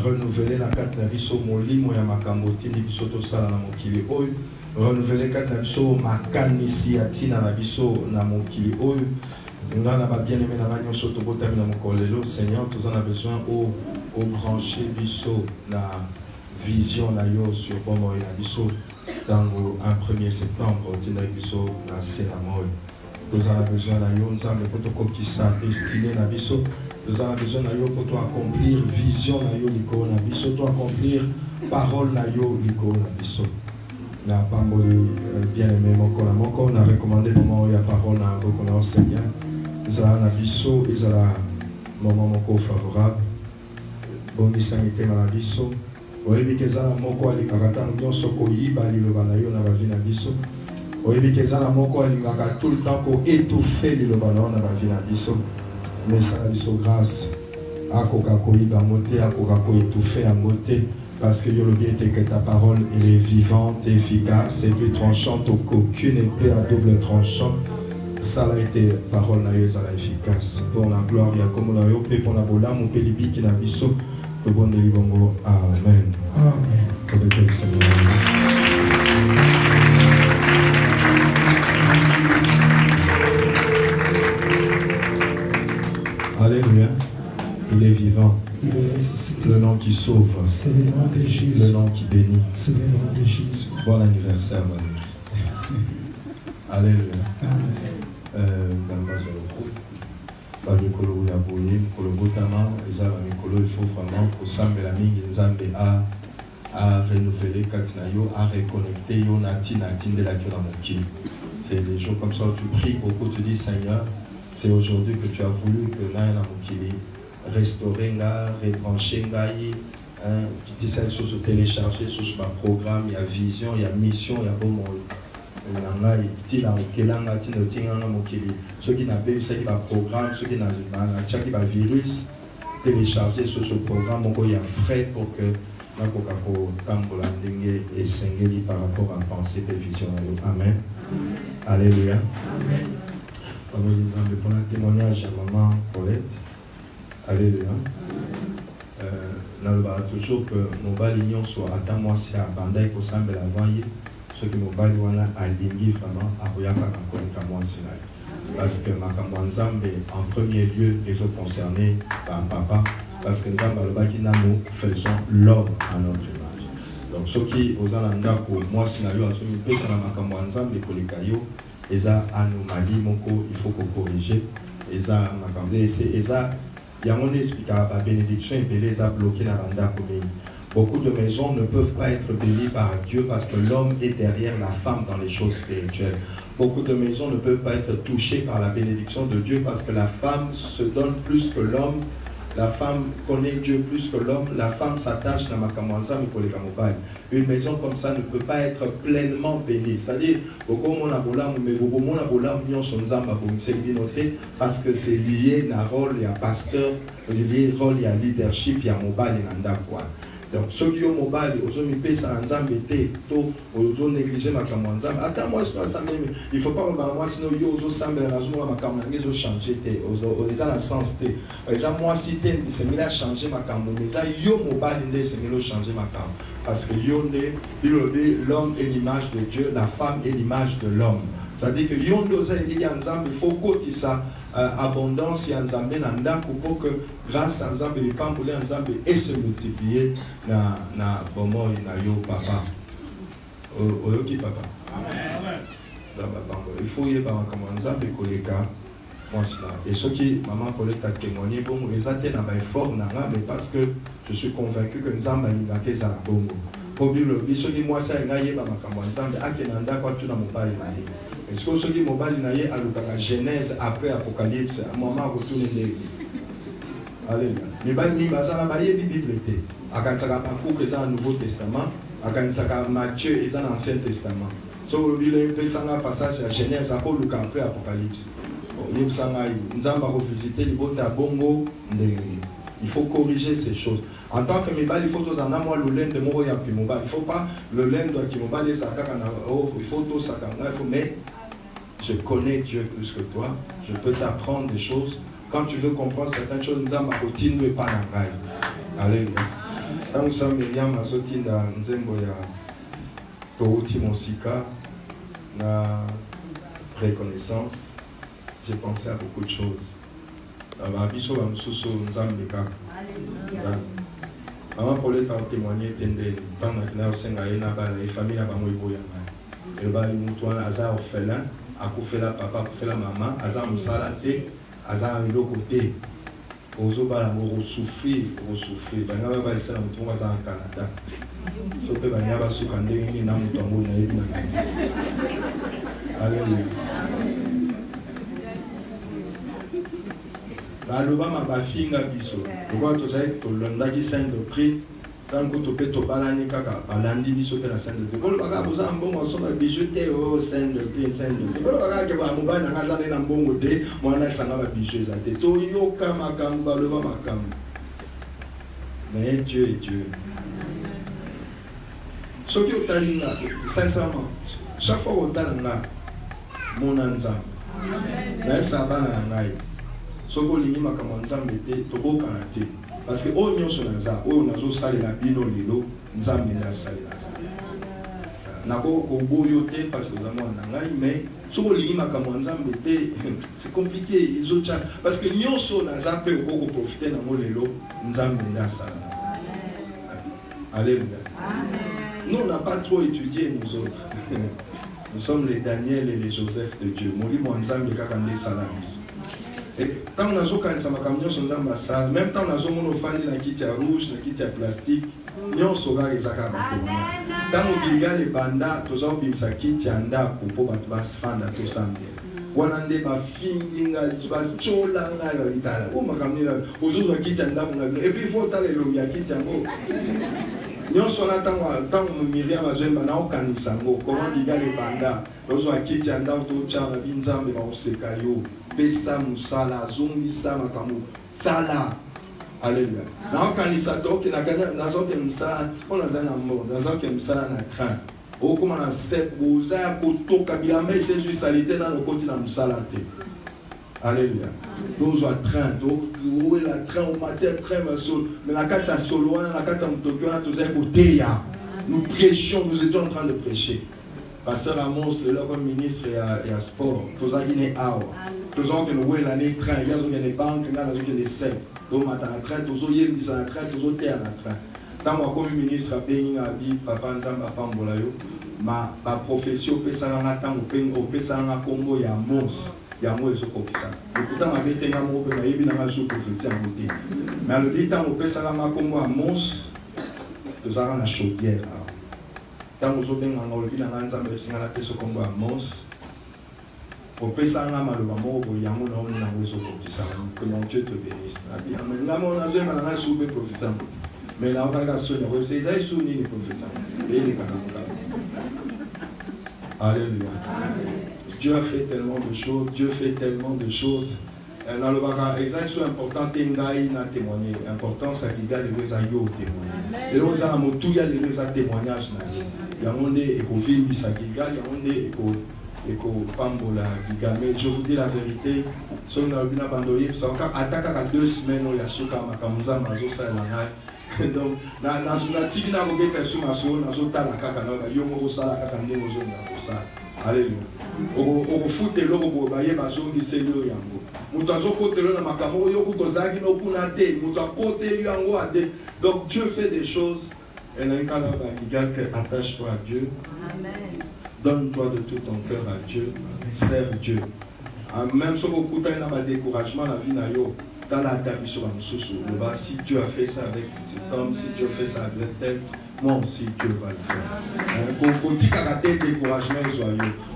renouveler la carte na biso molimo ya makambo tindi biso tosala na mokili oyo, renouveler carte na biso makanisi ya tina na biso na mokili oyo. Nga na ba bien-aimé na nga nyonso tobotami na mokolo lelo, Seigneur tozana besoin au brancher biso na vision na yo sur bomoi na biso tango 1er septembre tina biso na senamoy. Tozana besoin na yo nzambe po tokokisa destiné na biso. Nous avons besoin de pour toi accomplir vision na yo liko na biso, toi accomplir parole na yo liko na biso. Na pamboli bien aimé moko na recommandé moment ya parole na beaucoup na Seigneur. Za na biso ezala moment moko favorable. Bon isamité na biso. Oyebi kezala moko ali kakata nyonso ko yiba liloba na yo na ba vie na biso. Oyebi kezala moko ali kakata tout le temps ko étouffer liloba na ba vie na biso. Mais ça a eu grâce à Coca-Cola, à Coca-Cola étouffé à moté, parce que yo le bien que ta parole elle est vivante, efficace et plus tranchante qu'aucune épée à double tranchant. Ça a été parole na yo efficace. Pour la gloire, il y a comme la yo pour la bola, mon pélibi qui n'a biso, le bon de libongo. Amen. Amen. Pour le quel Seigneur. Alléluia. Il est vivant. Le nom qui sauve. C'est le nom de Jésus. Le nom qui bénit. C'est le nom de Jésus. Bon anniversaire, Valérie. Alléluia. Il faut vraiment pour Samuel Aming, à renouveler Katinayo, à reconnecter Yonati Natin de la Kiramoki. C'est des jours comme ça où tu pries beaucoup, tu dis Seigneur. C'est aujourd'hui que tu as voulu que Naya Mokili restaurer, rebrancher, tu dis cette chose télécharger sur ma programme, il y a vision, il y a mission, il y a bon monde. Ceux qui n'ont pas ce programme, ceux qui n'ont pas virus, télécharger sur ce programme, il y a frais pour que et Sengeli par rapport à penser de vision. Amen. Alléluia. Pour un témoignage à maman Paulette, alléluia. Nous avons toujours que nos balignon soit atteint moi c'est à Bandai pour sembler avant ceux qui nous balignon à l'ingé vraiment à Royaka encore une moi c'est parce que ma Kamwanzambe en premier lieu les autres concernés par papa parce que nous faisons l'homme à notre image. Donc ceux qui aux alanda pour moi scénario en ce moment c'est ma Kamwanzambe pour les cailloux. Et ça, anomalie, il faut qu'on corrige. Et ça, il y a mon explication, la bénédiction et les a bloqué dans la commune. Beaucoup de maisons ne peuvent pas être bénies par Dieu parce que l'homme est derrière la femme dans les choses spirituelles. Beaucoup de maisons ne peuvent pas être touchées par la bénédiction de Dieu parce que la femme se donne plus que l'homme. La femme connaît Dieu plus que l'homme. La femme s'attache à Makamanza mais pour les Kamobal. Une maison comme ça ne peut pas être pleinement bénie. C'est-à-dire, parce que c'est lié à rôle, il y a pasteur, lié rôle, il y a leadership, il y a mobile et quoi. Donc, ceux qui ont mobile, ils ont mis ça en zambété, ils ont négligé ma camanzam. Attends, moi, il ne faut pas que moi, sinon, ils ont sambe la raison, ma camanzam, ils ont changé, ils ont la sens. Par exemple, moi, si tu as changé ma camanzam, ils ont mobile, ils ont changé ma camanzam. Parce que l'homme est l'image de Dieu, la femme est l'image de l'homme. C'est-à-dire que il faut que ça abondance et ensemble pour que grâce à ensemble les femmes pour ensemble et se multiplier na bomo na yo papa oyoki papa amen il faut y avoir comme ensemble koleka moi cela et ceux qui maman Colette a témoigné bon les atteindre na effort na mais parce que je suis convaincu que nzamba lingake za bongo pour dire le biso qui moi ça ngaye ba makambo nzamba akenanda kwa tuna mobali na ye. Est-ce que ceux qui m'ont dit à la Genèse après Apocalypse, à un moment où tout est né. Alléluia. Mais il y a une Bible. À ça un Nouveau Testament, à Matthieu et dans l'Ancien Testament. Si vous voulez faire un passage à Genèse après Apocalypse, il faut corriger ces choses. En tant que Mibali, il faut que moi le lend de Moro Yapi Mobile. Il ne faut pas le lend de Kimobali, il faut tout ça. Mais je connais Dieu plus que toi. Je peux t'apprendre des choses. Quand tu veux comprendre certaines choses, nous avons routine et pas n'angai. Alléluia. Quand nous sommes Myriam à Sotinda, Nzembo ya Touti Mosika, na reconnaissance, j'ai pensé à beaucoup de choses. Abiso va msusu Nzambeka. Maman Paulette a témoigné tende tant na osenga ena ba la famille na bango iboyanga. Et ba mutwana aza orphelin, akufela papa, akufela maman, aza musala te, aza eloko te. Ozo ba la souffrir. Bana ba lisala mutu aza en Canada. So pe bana ba suka ndenge na mutu ngo na yebi na. Alléluia. Alobama bafinga biso pourquoi tozali tolondaki saint doctrine tanko tope tobalani kaka balandi biso pe na saint doctrine kolobaka boza mbongo asomba bijou te o saint doctrine kolobaka ke ba mobali nanga azali na mbongo te mwana akisanga ba bijou eza te toyoka makambo baloba makambo mais Dieu est Dieu. Soki otali nga sincèrement chaque fois otala nga mona nzambe nayebisaka bana na ngai soki olingi makambo ya nzambe te tobokana te parce que oyo nyonso naza oyo nazosalela bino lelo nzambe nde asalela nakoboyo te parce que oza mwana na ngai mais soki olingi makambo ya nzambe te c'est compliqué ezotya parce que nyonso naza mpe okokoprofite nango lelo nzambe nde asalela. Alléluia. Nous on n'a pas trop étudié nous autres. Nous sommes les Daniel et les Joseph de Dieu. Molimo nzambe kaka nde salami. Et tant que nous avons même temps nous avons offert la kiti à rouge, la kiti à plastique, nous avons sauvé les accords. Tant que nous avons les bandas, nous avons mis sa kiti à nda pour pouvoir faire tout ça. On a des filles, tu vas chola, et puis il faut aller le kiti à mot. Nous sommes tant que Myriam a joué maintenant au Kanisango, comment diga les bandas, nous avons kiti à nda autour de la binzambe au sekayo. Pesa musala zombi sama kamu sala. Alléluia. Na kanisa toki na kana nazoke musala ona zana mo nazoke musala na train. O kuma na sep boza ko toka bila mais c'est juste salité dans le côté na musala te. Alléluia. Nous à train donc où est la train au matin train mais la carte à Soloana la carte à Mutokyo na tous côté ya. Nous prêchions, nous étions en train de prêcher. Pasteur Amos, le ministre et à sport, tous à Guinée Awa. Tous gens qui nous voient l'année train, il y a des banques, il y a des secs. Donc, matin à train, tous les gens qui sont en train, tous les gens en train. Tant que comme ministre, papa Nzamba Pambolayo, ma profession, Pesana Tang, au Pesana Congo, il y a Mons, il y a Mons, pourtant, ma bête est un mot, mais il y a un jour prophétie à côté. Mais le dit, tant que Pesana Congo à Mons, tous à la chaudière. Tant que vous avez un Nzamba, c'est un peu ce Congo à Mons. Au Pesanga Malobamo, Yamo, que mon Dieu te bénisse. Mais la regardation, c'est ça, ils sont les prophètes. Alléluia. Dieu a fait tellement de choses, Dieu fait tellement de choses. Dans le bagage, c'est important, Tengaï n'a témoigné. Important, c'est qu'il y a les aïeux témoignages. Et là, on a les témoignages. Il y a un monde et qu'on vit, il y a un monde et qu'on pambola. Mais je vous dis la vérité, si on a bien abandonné, ça a attaqué à 2 semaines, il y a Souka, Makamuza, Mazosa, et donc, dans la tigna, on a sur ma soul, on a sauté la caca, on a sauté la caca, on a alléluia. On fout le logo pour bailler ma zone du Seigneur Yango. Moutazo côté le Makamo, Yoko Kozagi, no Punate, Mouta côté Yango Ade. Donc Dieu fait des choses. Et là, il attache-toi à Dieu. Donne-toi de tout ton cœur à Dieu. Serve Dieu. Même si vous avez un découragement, la vie n'a pas dans la table sur un sous. Si Dieu a fait ça avec cet homme, si Dieu a fait ça avec tel, moi aussi Dieu va le faire. Pour dire découragement,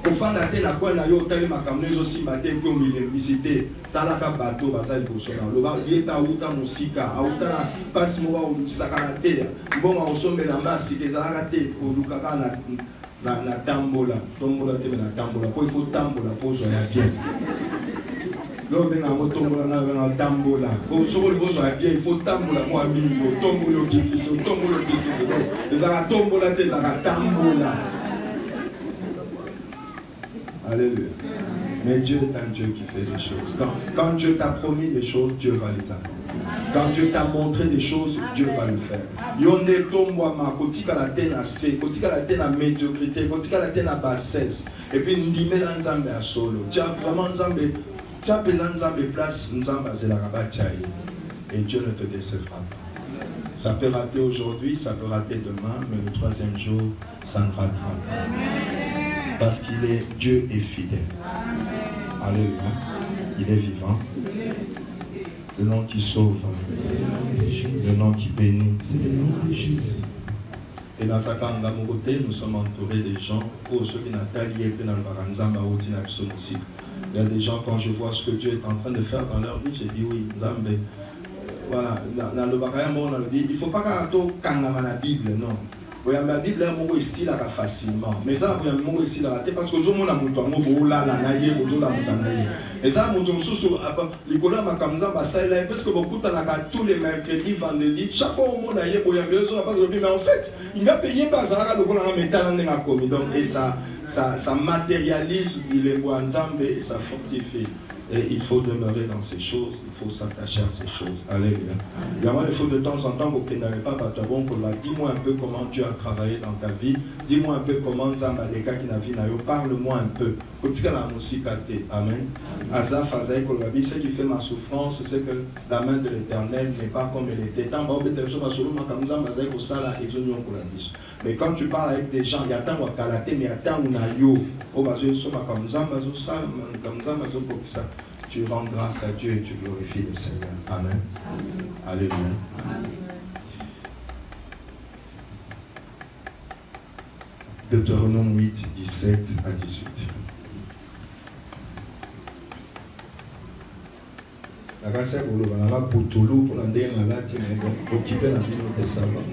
pour faire la tête, la quoi, la yo, tel ma camionneuse aussi, ma tête, comme il est visité, talaka bateau, bazal pour cela. Le bar, il est à outa musika, à outa, passe moi au sakalate, bon, on somme la masse, c'est des aratés, pour nous caca na tambola, tombola, na tambola, il faut tambola, pour jouer bien. L'homme est en tambola. Pour jouer bien, il faut tambola, moi, amigo, tombolo qui sont, tombolo qui sont. Les aratombola, les aratambola. Alléluia. Mais Dieu est un Dieu qui fait des choses. Quand Dieu t'a promis des choses, Dieu va les accomplir. Quand Dieu t'a montré des choses, Dieu va le faire. Yonde tombwama, kotika la tête à C, kotika la tête à médiocrité, kotika la tête à bassesse. Et puis ndime la nzambe à solo. Tu as vraiment nzambe, tu as besoin nzambe place, nzambe à zélaraba tchaï. Et Dieu ne te décevra pas. Ça peut rater aujourd'hui, ça peut rater demain, mais le troisième jour, ça ne ratera pas. Parce qu'il est, Dieu est fidèle. Alléluia. Il est vivant. Le nom qui sauve. Le nom qui bénit. C'est le nom de Jésus. Et dans sa kanga mokote, nous sommes entourés des gens, pour ceux qui n'ont pas lié, dans le baranzamba ou dans la musique. Il y a des gens, quand je vois ce que Dieu est en train de faire dans leur vie, j'ai dit oui, Nzambe. Voilà, dans le baranzamba, on a dit, il ne faut pas qu'on kanga la Bible, non. La Bible est ici là facilement. Mais ça, vous avez ici là parce que vous avez un là, et ça, parce que beaucoup tous les mercredis, vendredis, chaque fois au monde, mais en fait, il m'a payé par ça, et ça matérialise les bois ensemble et ça fortifie. Et il faut demeurer dans ces choses, il faut s'attacher à ces choses. Alléluia. Il faut de temps en temps que tu n'avez pas bon pour la. Dis-moi un peu comment Dieu a travaillé dans ta vie. Dis-moi un peu comment Zamba les gars qui n'a vu nayo. Parle-moi un peu. Amen. Azaf Azaï Kolabi, ce qui fait ma souffrance, c'est que la main de l'Éternel n'est pas comme elle était. Mais quand tu parles avec des gens, il y a tant de karaté, mais il y a tant de nayo. Tu rends grâce à Dieu et tu glorifies le Seigneur. Amen. Alléluia. Deutéronome 8, 17 à 18. La grâce est pour le Banama pour Toulou, pour l'Andé, pour occuper la vie de tes savants.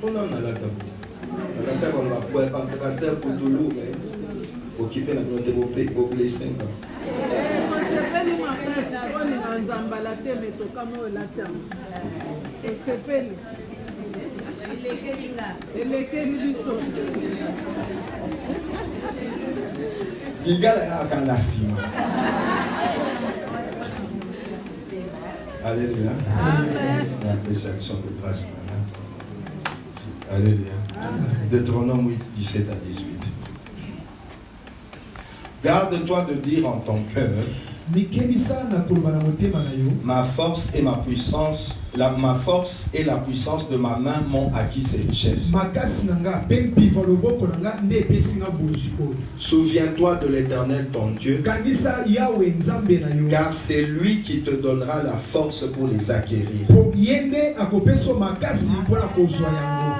On en a là d'abord. La grâce est pour le pasteur pour Toulou, mais occuper la vie de vos blessés. Il y a un cima. Alléluia. Amen. L'appréciation de grâce. Alléluia. Deutéronome 8, 17 à 18. Garde-toi de dire en ton cœur, ma force et ma puissance, ma force et la puissance de ma main m'ont acquis ces richesses. Souviens-toi de l'Éternel ton Dieu, car c'est lui qui te donnera la force pour les acquérir,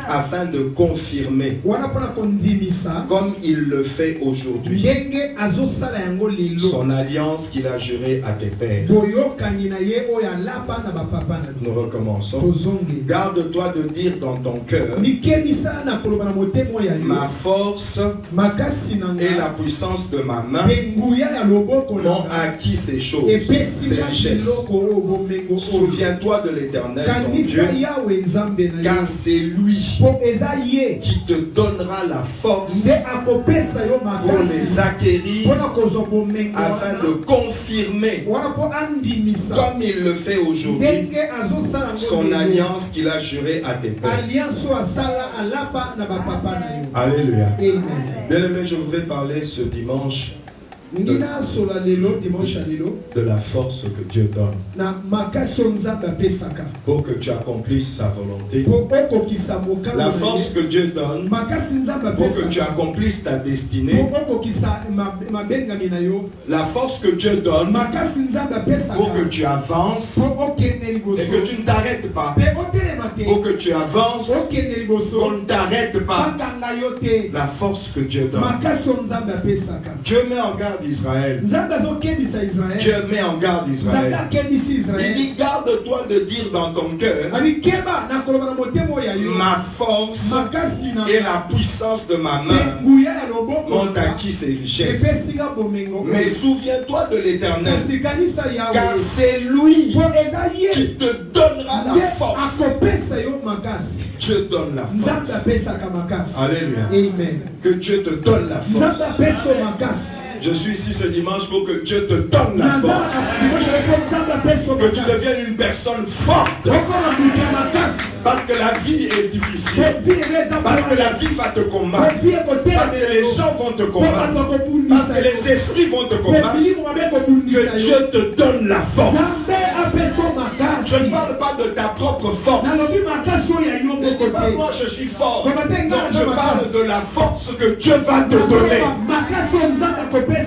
afin de confirmer, comme il le fait aujourd'hui, son alliance qu'il a jurée à tes pères. Nous recommençons. Garde-toi de dire dans ton cœur, ma force et la puissance de ma main m'ont acquis ces choses, ces richesses. Souviens-toi de l'Éternel ton Dieu, car c'est lui qui te donnera la force pour les acquérir, afin de confirmer, comme il le fait aujourd'hui, son alliance qu'il a jurée à tes pères. Alléluia. Bien-aimé, je voudrais parler ce dimanche de la force que Dieu donne pour que tu accomplisses sa volonté. La force que Dieu donne pour que tu accomplisses ta destinée. La force que Dieu donne pour que tu avances et que tu ne t'arrêtes pas. Pour que tu avances, qu'on ne t'arrête pas. La force que Dieu donne. Dieu met en garde Israël. Nzambe azokebisa Israël. Dieu met en garde Nzambe Israël. akebisi Il Israël. dit, garde-toi de dire dans ton cœur, Abi keba na koloba na motema oyo ya yo. ma force Makasi na et la puissance de ma main nguya ya loboko m'ont acquis ces richesses. epesinga bomengo. Mais souviens-toi de l'Éternel, Kasi kanisa car yawe. c'est lui Po eza ye. qui te donnera la Nde force. akopesa yo makasi. Dieu donne la Nzambe force. apesaka makasi. Alléluia. Amen. Que Dieu te donne la Nzambe force. apesa yo makasi. Je suis ici ce dimanche pour que Dieu te donne la force. Nzambe apesa yo Que tu makasi. deviennes une personne forte. Okola mutu ya makasi. Parce que la vie est difficile. Parce que la vie va te combattre. Parce que les gens vont te combattre. Parce que les esprits vont te combattre. Que Dieu te donne la force. Je ne parle pas de ta propre force. Ne dis pas moi je suis fort. Non, je parle de la force que Dieu va te donner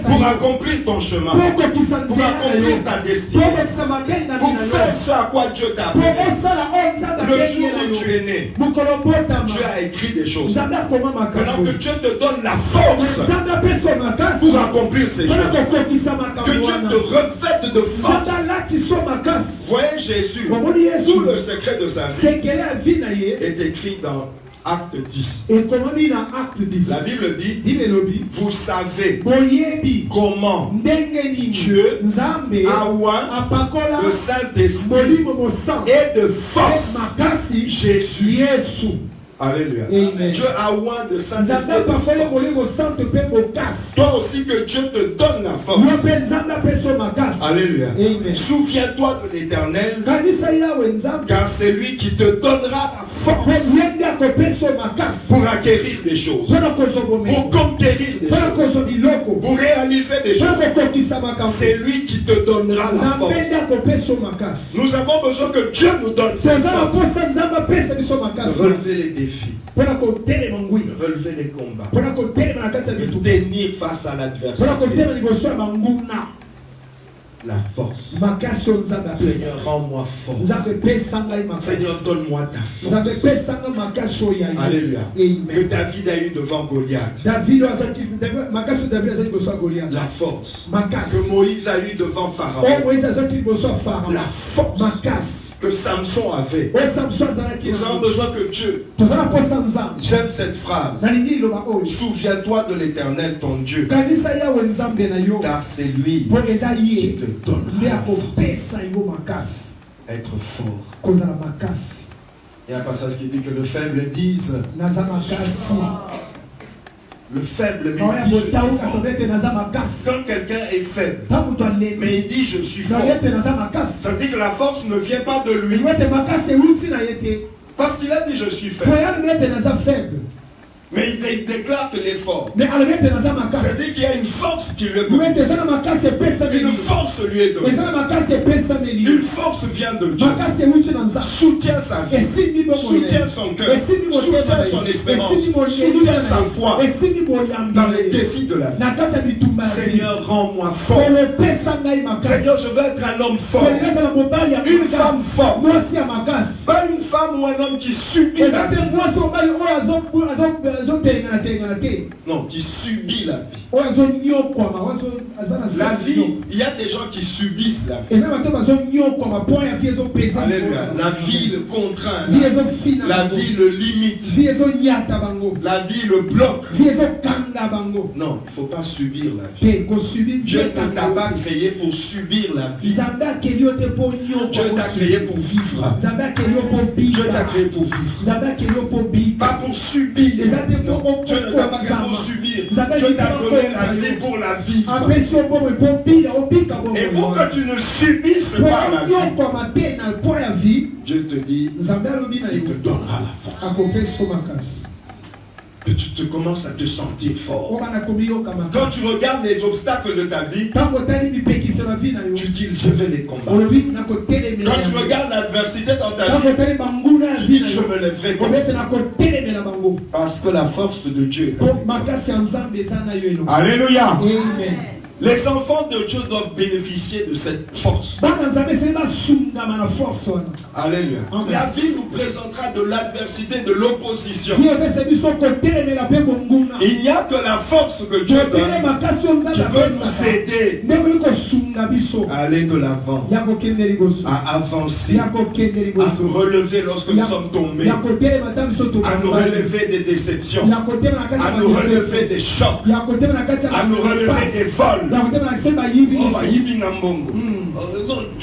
pour accomplir ton chemin, pour accomplir ta destinée, pour faire ce à quoi Dieu t'a appelé. Le jour où tu es né, Dieu a écrit des choses. Maintenant que Dieu te donne la force pour accomplir ces choses, que Dieu te revête de force. Voyez Jésus, tout le secret de sa vie est écrit dans Acte 10. La Bible dit, vous savez comment Dieu a oint le Saint-Esprit et de force Jésus. Alléluia. Amen. Dieu a oint de Saint-Esprit de force. Toi aussi que Dieu te donne la force. Alléluia. Amen. Souviens-toi de l'Éternel, car c'est lui qui te donnera la force pour acquérir des choses, pour conquérir des choses, pour réaliser des choses. C'est lui qui te donnera la force. Nous avons besoin que Dieu nous donne cette force. Relever les défis, relever les combats, tenir face à l'adversité. La force. Seigneur, rends-moi fort. Seigneur, donne-moi ta force. Alléluia. Que David a eu devant Goliath. La force. Que Moïse a eu devant Pharaon. La force que Samson avait. Nous avons besoin que Dieu. J'aime cette phrase. Souviens-toi de l'Éternel ton Dieu, car c'est lui qui te donne la force. Être fort. Il y a un passage qui dit que le faible dise. Le faible me dit je suis fort. Quand quelqu'un est faible, mais il dit je suis fort, ça veut dire que la force ne vient pas de lui. Parce qu'il a dit je suis faible. Mais il déclare qu'il est fort. C'est-à-dire qu'il y a une force qui lui est donnée. Une force lui est donnée. Une force vient de Dieu. Soutient sa vie. Soutient son cœur. Soutient son espérance. Soutient sa foi dans les défis de la vie. Seigneur, rends-moi fort. Seigneur, je veux être un homme fort. Une femme forte. Pas une femme ou un homme qui subit la vie. Non, qui subit la vie. La vie, il y a des gens qui subissent la vie. Alléluia. La vie le contraint. La vie le limite. La vie le bloque. Non, il ne faut pas subir la vie. Dieu ne t'a pas créé pour subir la vie. Dieu t'a créé pour vivre. Dieu t'a créé pour vivre. Pas pour subir. Non, Dieu ne t'a pas créé pour subir. Dieu t'a donné la vie pour la vivre. Et pour que tu ne subisses pas la vie, Dieu te dit, il te donnera la force. Que tu te commences à te sentir fort. Quand tu regardes les obstacles de ta vie, tu dis je vais les combattre. Quand tu regardes l'adversité dans ta vie, tu dis je me lèverai parce que la force de Dieu est là. Alléluia. Amen. Les enfants de Dieu doivent bénéficier de cette force. Alléluia. Amen. La vie nous présentera de l'adversité, de l'opposition. Il Il n'y a que la force que Dieu donne qui peut nous aider à aller de l'avant, à avancer, à nous relever lorsque nous sommes tombés, à nous relever des déceptions, à nous relever des chocs, à nous relever des vols. Oh, bah,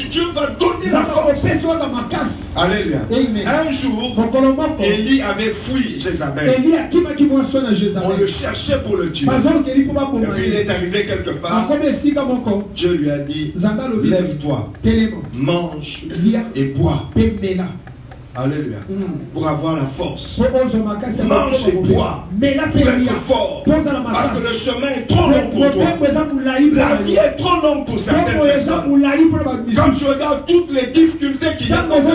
Dieu va donner la force. Alléluia. Un jour, Élie avait fui Jézabel. On le cherchait pour le tuer. Et puis il est arrivé quelque part. Dieu lui a dit, lève-toi, mange et bois. Alléluia. Pour avoir la force. Mange et bois. Pour être fort. Parce que le chemin est trop long pour toi. La vie est trop longue pour certaines personnes. Quand tu regardes toutes les difficultés qu'il y a dans ta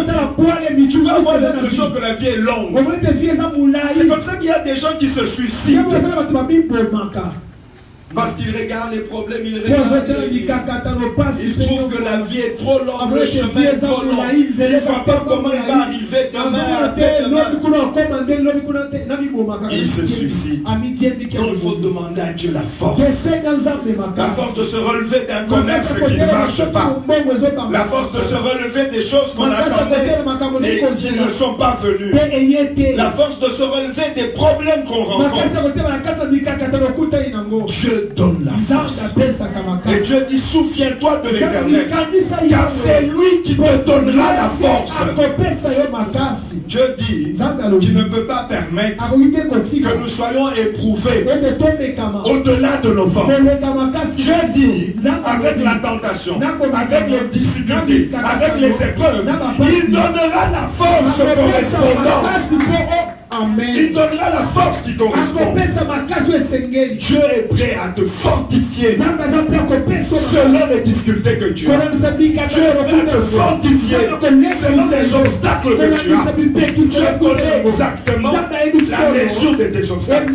vie, tu vas avoir l'impression que la vie est longue. C'est comme ça qu'il y a des gens qui se suicident. Parce qu'ils regardent les problèmes, ils trouvent que la vie est trop longue, le chemin est trop long. Ils ne voient pas comment il va arriver demain, après-demain. Ils se suicident. Donc il faut demander à Dieu la force. La force de se relever d'un commerce qui ne marche pas. La force de se relever des choses qu'on attendait et qui ne sont pas venues. La force de se relever des problèmes qu'on rencontre. Dieu donne la force. Et Dieu dit, souviens-toi de l'Éternel, car c'est lui qui te donnera la force. Dieu dit qu'il ne peut pas permettre que nous soyons éprouvés au-delà de nos forces. Dieu dit, avec la tentation, avec les difficultés, avec les épreuves, il donnera la force correspondante. Amen. Il donnera la force qui correspond. Dieu est prêt à te fortifier selon les difficultés que tu as. Dieu est prêt à te fortifier selon les obstacles que tu as. Dieu connaît exactement la mesure de tes obstacles.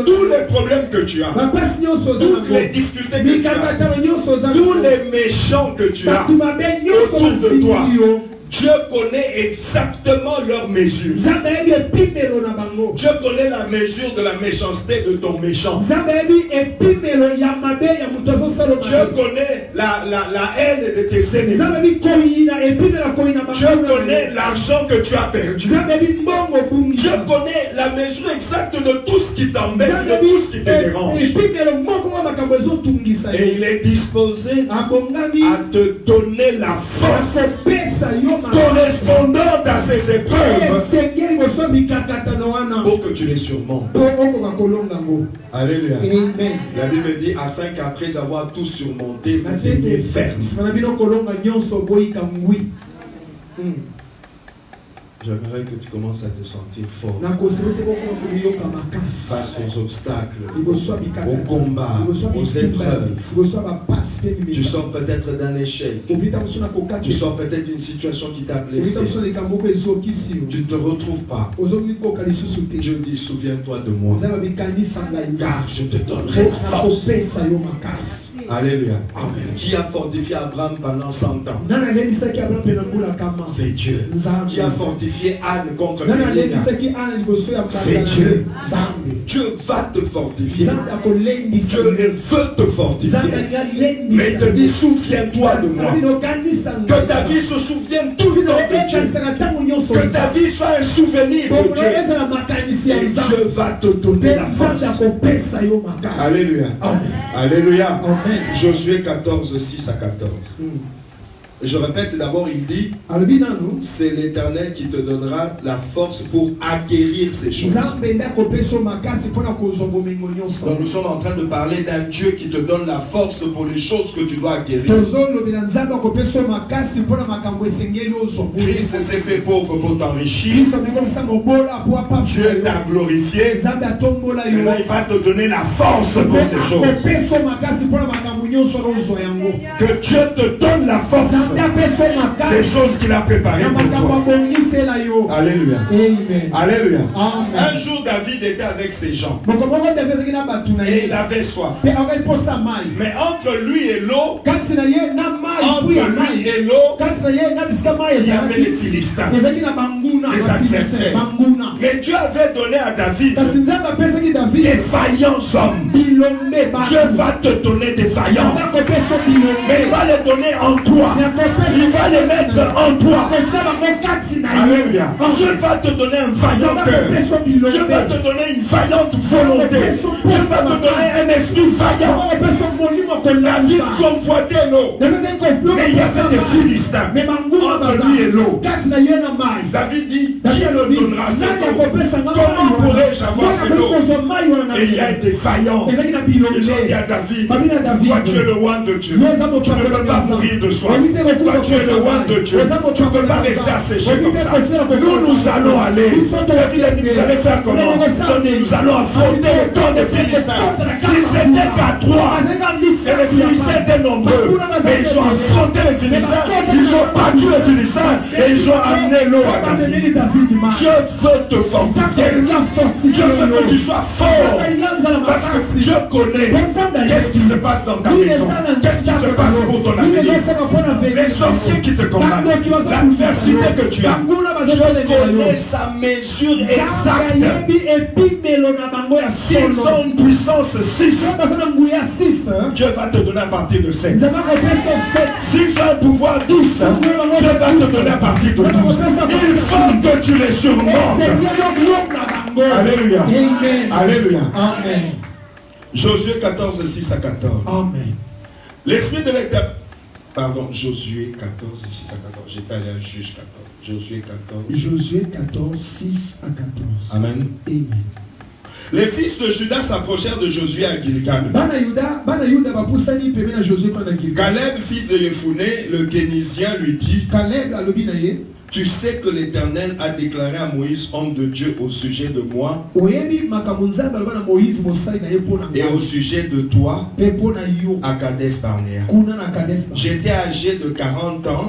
Tous les problèmes que tu as, toutes les difficultés que tu as, tous les méchants que tu as autour de toi, Dieu connaît exactement leur mesure. Dieu connaît la mesure de la méchanceté de ton méchant. Dieu connaît la haine de tes ennemis. Dieu connaît l'argent que tu as perdu. Dieu connaît la mesure exacte de tout ce qui t'embête, de tout ce qui te dérange. Et il est disposé à te donner la force correspondante à ces épreuves pour que tu les surmontes. Alléluia. La Bible dit afin qu'après avoir tout surmonté, vous soyez ferme. J'aimerais que tu commences à te sentir fort face aux obstacles, aux combats, aux épreuves. Tu sors peut-être d'un échec. Tu sors peut-être d'une situation qui t'a blessé. Tu ne te retrouves pas. Dieu dit, souviens-toi de moi, car je te donnerai la force. Alléluia. Amen. Qui a fortifié Abraham pendant 100 ans? C'est Dieu. Qui a fortifié Anne contre Péléna? C'est Dieu. Dieu va te fortifier. Dieu veut te fortifier. Mais il te dit, souviens-toi de moi. Que ta vie se souvienne tout le temps de Dieu. Que ta vie soit un souvenir de Dieu. Et Dieu va te donner la force. Alléluia. Alléluia. Josué 14, 6 à 14. Je répète d'abord, il dit, c'est l'Éternel qui te donnera la force pour acquérir ces choses. Donc nous sommes en train de parler d'un Dieu qui te donne la force pour les choses que tu dois acquérir. Christ s'est fait pauvre pour t'enrichir. Dieu t'a glorifié. Maintenant il va te donner la force pour ces choses. Que Dieu te donne la force des choses qu'il a préparées pour toi. Alléluia. Amen. Alléluia. Amen. Un jour, David était avec ses gens et il avait soif. Mais entre lui et l'eau, il y avait les Philistins, les adversaires. Mais Dieu avait donné à David des vaillants hommes. Dieu va te donner des vaillants, mais il va les donner en toi. Il va les mettre en toi. Alléluia. Dieu va te donner un vaillant cœur. Dieu va te donner une vaillante volonté. Dieu va te donner un esprit vaillant. David convoitait l'eau, mais il y avait des Philistins entre lui et l'eau. David dit, qui me donnera cette eau? Comment pourrais-je avoir cette eau? Et il y a des vaillants. Ils ont dit à David, toi tu es le roi de Dieu. Tu ne peux pas mourir de soif. Toi tu es le roi de Dieu. Tu ne peux pas rester asséché comme ça. Nous allons aller. David a dit, vous allez faire comment? Ils ont dit, nous allons affronter le camp des Philistins. Ils étaient qu'à 3. Et les Philistins étaient nombreux. Mais ils ont affronté les Philistins. Ils ont battu les Philistins. Et ils ont amené l'eau à David. Dieu veut te fortifier. Dieu veut que tu sois fort. Parce que Dieu connaît qu'est-ce qui se passe dans ta maison. Qu'est-ce qui se passe pour ton avenir. Les sorciers qui te combattent. L'adversité que tu as. Dieu connaît sa mesure exacte. S'ils ont une puissance 6, Dieu va te donner à partir de 7. S'ils ont un pouvoir 10, Dieu va te donner à partir de 12. Il faut que tu les surmontes. Alléluia. Alléluia. Amen. Josué 14, 6 à 14. Amen. L'esprit de l'éternel. Pardon, Josué 14, 6 à 14. J'étais allé à Juge 14. Josué 14. Josué 14, 6 à 14. Amen. Amen. Les fils de Judas s'approchèrent de Josué à Gilgal. Caleb, fils de Yefouné, le Kénisien, lui dit, tu sais que l'Éternel a déclaré à Moïse, homme de Dieu, au sujet de moi et au sujet de toi à Kadesh Barnéa. J'étais âgé de 40 ans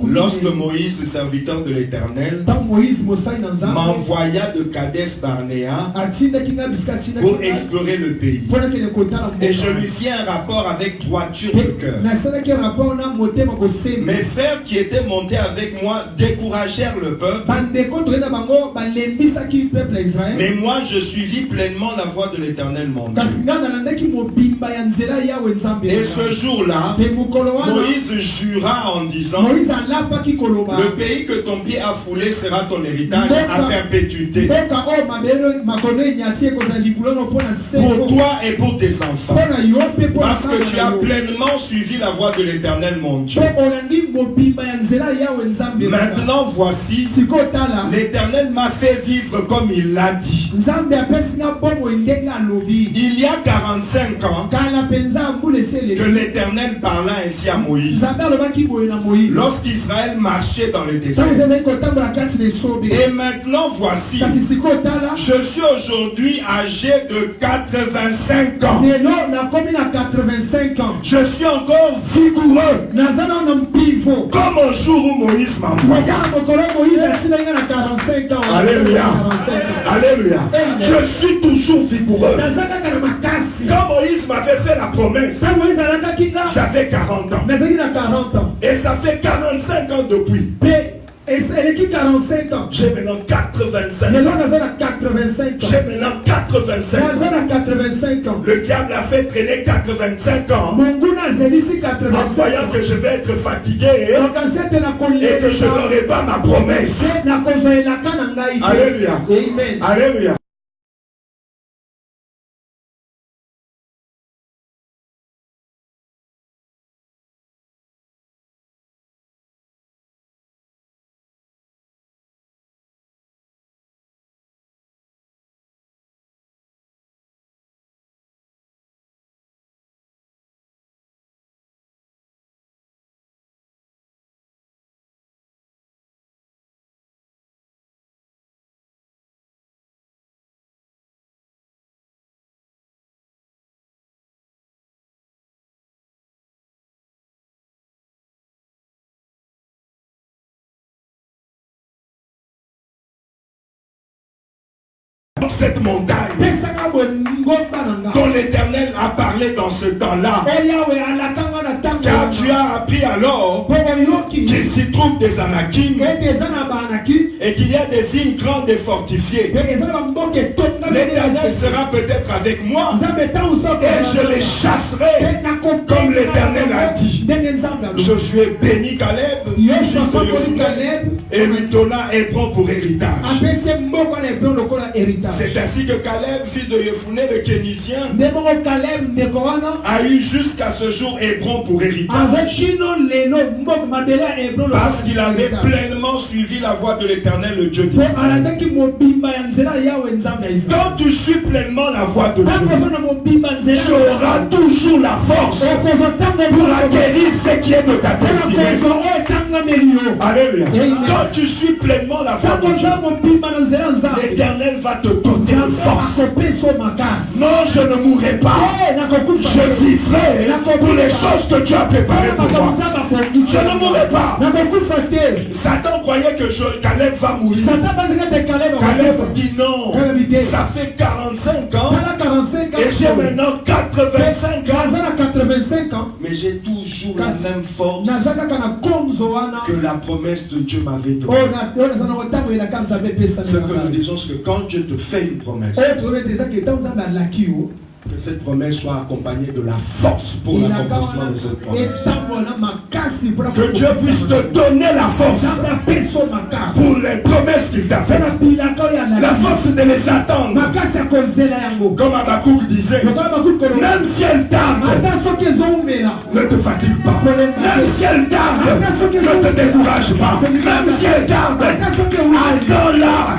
lorsque Moïse, serviteur de l'Éternel, m'envoya de Kadesh Barnéa pour explorer le pays. Et je lui fis un rapport avec droiture de cœur. Mes frères qui étaient montés avec moi découragèrent le peuple. Mais moi je suivis pleinement la voie de l'Éternel mon Dieu. Et ce jour-là, Moïse jura en disant, le pays que ton pied a foulé sera ton héritage à perpétuité. Pour toi et pour tes enfants. Parce que tu as pleinement suivi la voie de l'Éternel mon Dieu. Maintenant voici, l'Éternel m'a fait vivre comme il l'a dit. Il y a 45 ans que l'Éternel parla ainsi à Moïse. Lorsqu'Israël marchait dans le désert. Et maintenant voici, je suis aujourd'hui âgé de 85 ans. Je suis encore vigoureux. Comme au jour où Moïse m'a envoyé. Alléluia. Alléluia. Je suis toujours vigoureux. Quand Moïse m'avait fait la promesse, j'avais 40 ans. Et ça fait 45 ans depuis. J'ai maintenant 85 ans. J'ai maintenant 85 ans. Le diable a fait traîner 85 ans en voyant que je vais être fatigué et que je n'aurai pas ma promesse. Alléluia. Alléluia. cette montagne dont l'Éternel a parlé dans ce temps-là. Car tu as appris alors qu'il s'y trouve des Anakim et qu'il y a des villes grandes et fortifiées. L'Éternel sera peut-être avec moi et je les chasserai comme l'Éternel a dit. Josué bénit Caleb, fils de Jephunné, et lui donna Hébron pour héritage. C'est ainsi que Caleb, fils de Jephunné, le Kénisien, a eu jusqu'à ce jour Hébron pour héritage. Parce qu'il avait pleinement suivi la voie de l'Éternel, le Dieu d'Israël. Quand tu suis pleinement la voie de Dieu, tu auras toujours la force pour acquérir ce qui est de ta destinée. Alléluia. Quand tu suis pleinement la voie de Dieu, l'Éternel va te donner une force. Non, je ne mourrai pas. Je vivrai pour les choses que tu as préparées pour moi. Je ne mourrai pas. Satan croyait que Caleb va mourir. Caleb dit non. Ça fait 45 ans et j'ai maintenant 85 ans. Mais j'ai toujours la même force que la promesse de Dieu m'avait donnée. Ce que nous disons, c'est que quand Dieu te fait une promesse, que cette promesse soit accompagnée de la force pour l'accomplissement de cette promesse. Que Dieu puisse te donner la force pour les promesses qu'il t'a faites. La force de les attendre. Comme Habakkuk disait, même si elle tarde, ne te fatigue pas. Même si elle tarde, ne te décourage pas. Même si elle tarde, attends-la.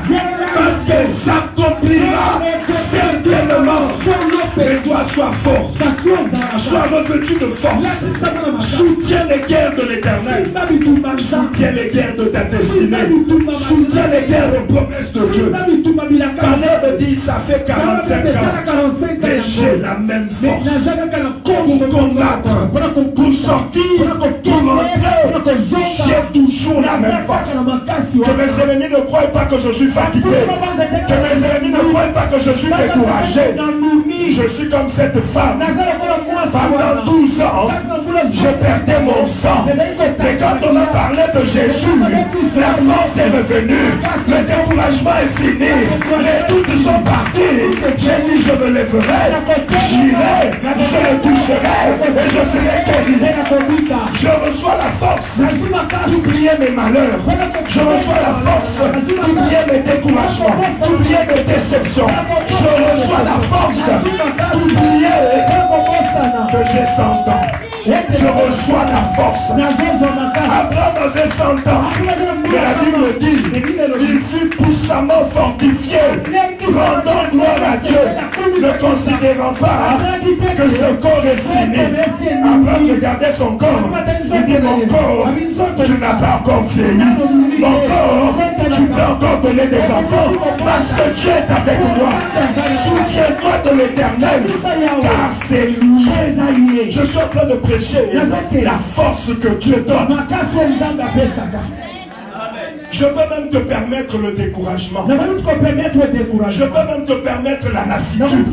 Parce qu'elle s'accomplira certainement. Mais toi, sois fort. Sois revêtu de force. Soutiens les guerres de l'Éternel. Soutiens les guerres de ta destinée. Soutiens les guerres des promesses de Dieu. Caleb dit, ça fait 45 ans. Mais j'ai la même force pour combattre, pour sortir, pour entrer. J'ai toujours la même force. Que mes ennemis ne croient pas que je suis fatigué. Que mes ennemis ne croient pas que je suis découragé. Je suis comme cette femme. Pendant 12 ans, je perdais mon sang. Mais quand on a parlé de Jésus, la force est revenue. Le découragement est fini. Les doutes sont partis. J'ai dit, je me lèverai, j'irai, je le toucherai et je serai guéri. Je reçois la force d'oublier mes malheurs. Je reçois la force d'oublier mes découragements, d'oublier mes déceptions. Je reçois la force d'oublier que j'ai 100 ans. Je reçois la force. Abraham avait 100 ans. Mais la Bible dit, il fut puissamment fortifié, rendant gloire à Dieu, ne considérant pas que ce corps est fini. Abraham regardait son corps. Il dit, mon corps, tu n'as pas encore vieilli. Mon corps, tu peux encore donner des enfants parce que Dieu est avec moi. Souviens-toi de l'Éternel, car c'est lui. Je suis en train de prêcher la force que Dieu donne. Je peux même te permettre le découragement. Je peux même te permettre la lassitude.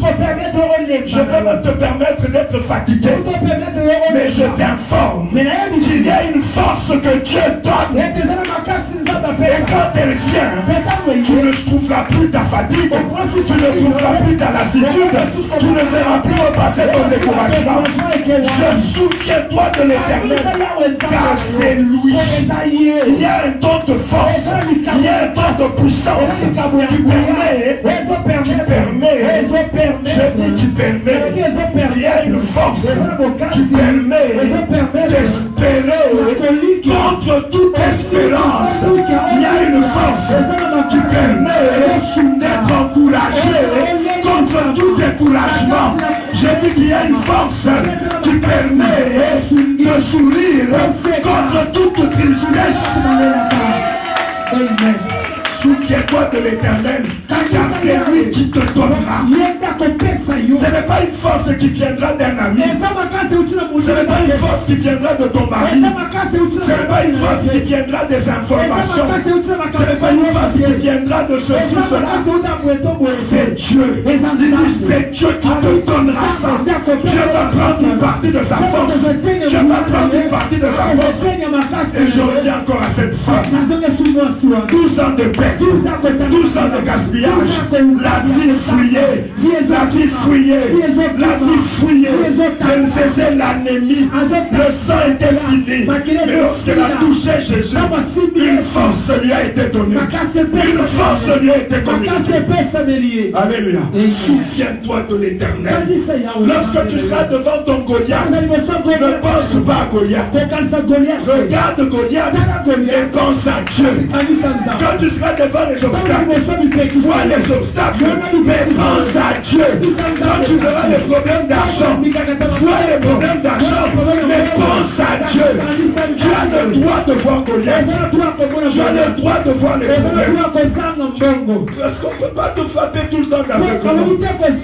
Je peux même te permettre d'être fatigué. Mais je t'informe qu'il y a une force que Dieu donne. Et quand elle vient, tu ne trouveras plus ta fatigue. Tu ne trouveras plus ta lassitude. Tu ne verras plus repasser ton découragement. Je souviens-toi de l'Éternel, car c'est lui. Il y a un don de force. Il y a un temps de puissance qui permet, je dis qui permet, il y a une force qui permet d'espérer contre toute espérance. Il y a une force qui permet d'être encouragé contre tout découragement. Je dis qu'il y a une force qui permet de sourire contre toute tristesse. Amen. Souviens-toi de l'Éternel, car c'est lui qui te donnera. Ce n'est pas une force qui viendra d'un ami. Ce n'est pas une force qui viendra de ton mari. Ce n'est pas une force qui viendra des informations. Ce n'est pas une force qui viendra de ceci ou cela. C'est Dieu. Il dit c'est Dieu qui te donnera ça. Dieu va prendre une partie de sa force. Dieu va prendre une partie de sa force. Et je reviens encore à cette femme. 12 ans de paix, 12 ans de gaspillage, la vie fouillée, la vie fouillée, la vie fouillée. Elle faisait l'anémie, le sang était fini. Mais lorsqu'elle a touché Jésus, une force lui a été donnée. Une force lui a été communiquée. Alléluia. Souviens-toi de l'Éternel. Lorsque tu seras devant ton Goliath, ne pense pas à Goliath. Regarde Goliath et pense à Dieu. Quand tu seras devant les obstacles, vois les obstacles, mais pense à Dieu. Quand tu auras des problèmes d'argent, vois les problèmes d'argent, mais pense à Dieu. Tu as le droit de voir Goliath. Tu as le droit de voir les problèmes. Parce qu'on ne peut pas te frapper tout le temps d'aveuglement.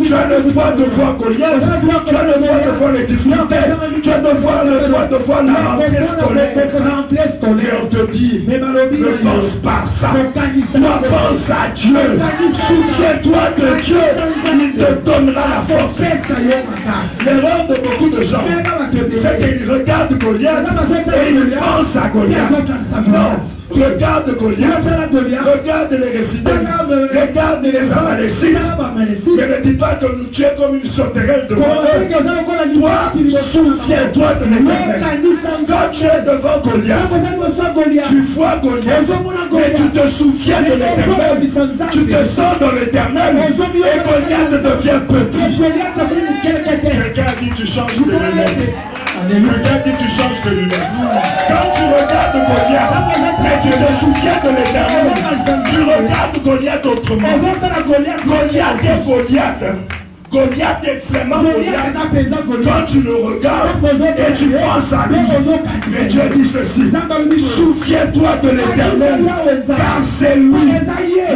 Tu as le droit de voir Goliath. Tu as le droit de voir les difficultés. Tu as le droit de voir la rentrée scolaire. Mais on te dit, ne pense pas à ça. Toi, pense à Dieu. Souviens-toi de Dieu. Il te donnera la force. L'erreur de beaucoup de gens, c'est qu'ils regardent Goliath et ils pensent à Goliath. Non, regarde Goliath, regarde les Réphidiens, regarde les Amalécites. Mais ne dis pas que tu es comme une sauterelle devant eux. Toi, souviens-toi de l'Éternel. Quand tu es devant Goliath, tu vois Goliath, mais tu te souviens de l'Éternel. Tu te sens dans l'Éternel et Goliath devient petit. Quelqu'un a dit tu changes de lunettes. Quelqu'un dit tu changes de lunettes. Quand tu regardes Goliath, mais tu te souviens de l'Éternel, tu regardes Goliath autrement. Goliath est Goliath. Goliath est vraiment Goliath. Quand tu le regardes et tu penses à lui, mais Dieu dit ceci, souviens-toi de l'Éternel, car c'est lui,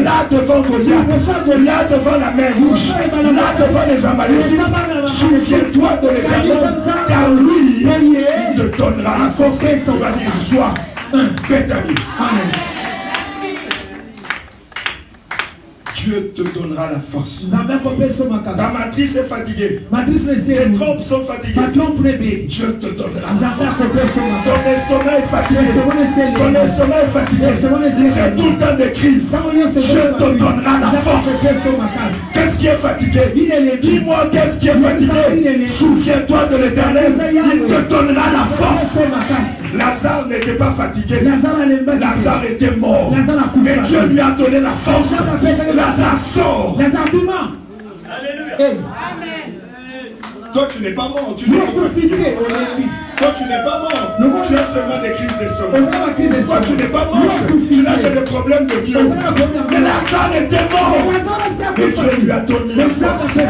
là devant Goliath, là devant la mer rouge, là devant les Amalécites. Souviens-toi de l'Éternel, car lui, il te donnera la force. On va dire joie, Bethany. Dieu te donnera la force. Ta matrice est fatiguée. Tes trompes sont fatiguées. Dieu te donnera la force. Ton estomac est fatigué. Ton estomac est fatigué. C'est tout le temps des crises. Dieu te donnera la force. Qu'est-ce qui est fatigué? Dis-moi qu'est-ce qui est fatigué. Souviens-toi de l'Éternel. Il te donnera la force. Lazare n'était pas fatigué. Lazare était mort. Mais Dieu lui a donné la force. Lazare sort. Alléluia. Amen. Toi tu n'es pas mort, tu n'es pas fatigué. Toi tu n'es pas mort, tu as seulement des crises d'estomac. Toi tu n'es pas mort, tu n'as que des problèmes de bio. Mais Lazare était mort. Et Dieu lui a donné la force. Dieu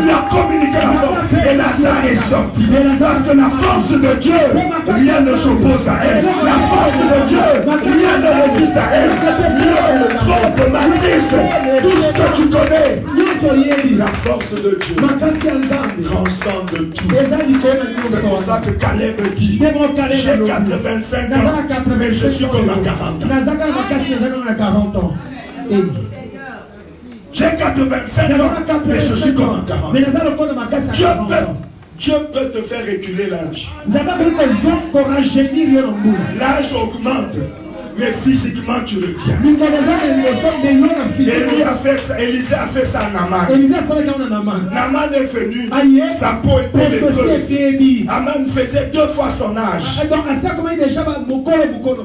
lui a communiqué la force. Et Lazare est sorti. Parce que la force de Dieu, rien ne s'oppose à elle. La force de Dieu, rien ne résiste à elle. Le trompe, matrice, tout ce que tu connais. La force de Dieu transcende tout. C'est pour ça que Caleb dit, j'ai 85 ans, mais je suis comme à 40 ans. J'ai 85 ans, mais je suis comme à 40 ans. Dieu peut te faire reculer l'âge. L'âge augmente. Mais physiquement tu reviens. Élisée a fait ça à Naaman. Naaman est venu, sa peau était lépreuse. Naaman faisait 2 fois son âge.